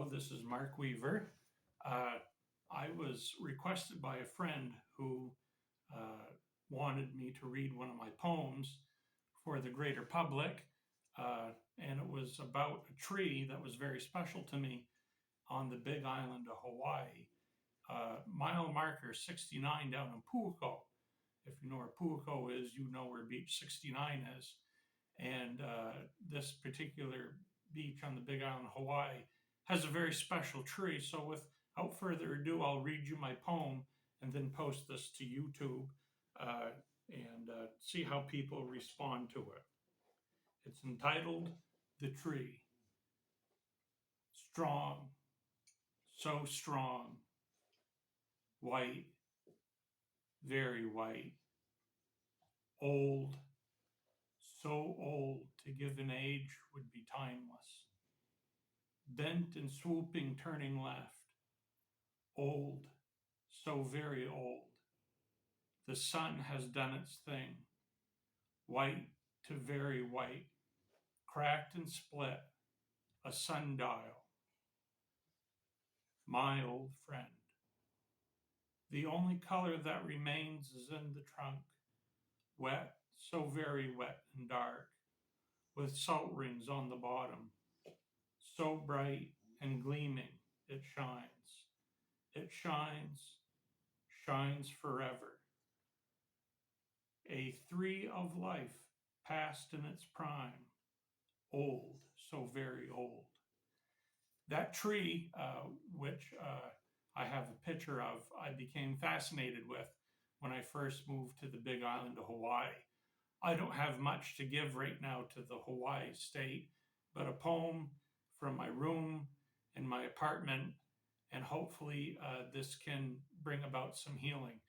Hello, this is Mark Weaver. I was requested by a friend who wanted me to read one of my poems for the greater public, and it was about a tree that was very special to me on the big island of Hawaii. Mile marker 69 down in Pu'uko. If you know where Pu'uko is, you know where Beach 69 is. And this particular beach on the big island of Hawaii has a very special tree. So without further ado, I'll read you my poem and then post this to YouTube and see how people respond to it. It's entitled The Tree. Strong, so strong, white, very white, old, so old to give an age would be timeless. Bent and swooping, turning left, old, so very old. The sun has done its thing, white to very white, cracked and split, a sundial. My old friend. The only color that remains is in the trunk, wet, so very wet and dark, with salt rings on the bottom. So bright and gleaming, it shines. It shines, shines forever. A three of life past in its prime, old, so very old. That tree, which I have a picture of, I became fascinated with when I first moved to the big island of Hawaii. I don't have much to give right now to the Hawaii state, but a poem from my room in my apartment, and hopefully this can bring about some healing.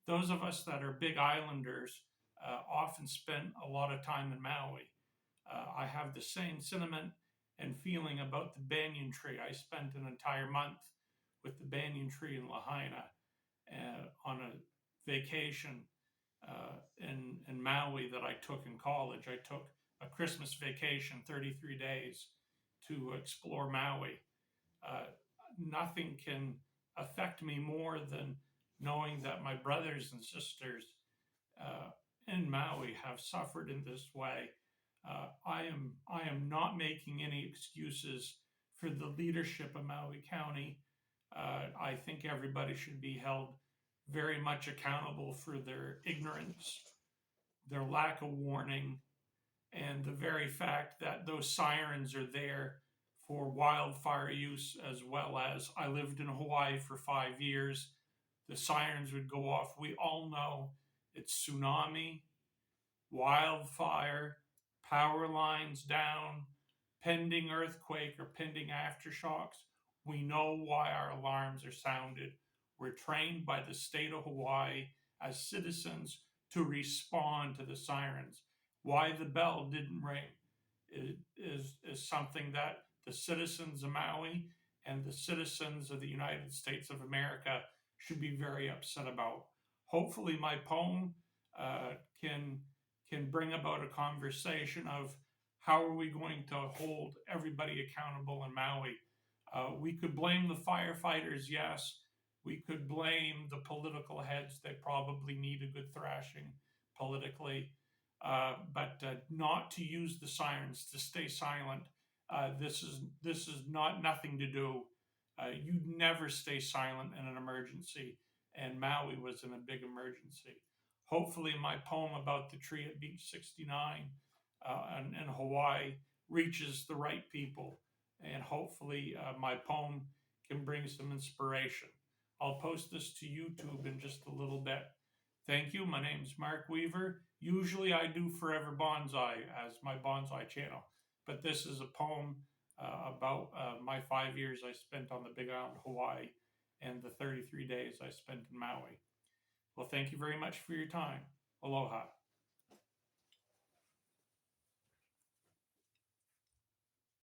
Those of us that are big islanders often spend a lot of time in Maui. I have the same sentiment and feeling about the banyan tree. I spent an entire month with the banyan tree in Lahaina on a vacation in Maui that I took in college. I took a Christmas vacation, 33 days, to explore Maui. Nothing can affect me more than knowing that my brothers and sisters in Maui have suffered in this way. I am not making any excuses for the leadership of Maui County. I think everybody should be held very much accountable for their ignorance, their lack of warning, and the very fact that those sirens are there for wildfire use, as well as I lived in Hawaii for 5 years. The sirens would go off. We all know it's tsunami, wildfire, power lines down, pending earthquake or pending aftershocks. We know why our alarms are sounded. We're trained by the state of Hawaii as citizens to respond to the sirens. Why the bell didn't ring is something that the citizens of Maui and the citizens of the United States of America should be very upset about. Hopefully my poem can bring about a conversation of how are we going to hold everybody accountable in Maui. We could blame the firefighters, yes. We could blame the political heads. They probably need a good thrashing politically, but not to use the sirens, to stay silent. This is not nothing to do. You never stay silent in an emergency, and Maui was in a big emergency. Hopefully, my poem about the tree at Beach 69 in Hawaii reaches the right people, and hopefully, my poem can bring some inspiration. I'll post this to YouTube in just a little bit. Thank you. My name is Mark Weaver. Usually I do Forever Bonsai as my bonsai channel, but this is a poem about my 5 years I spent on the Big Island of Hawaii and the 33 days I spent in Maui. Well, thank you very much for your time. Aloha.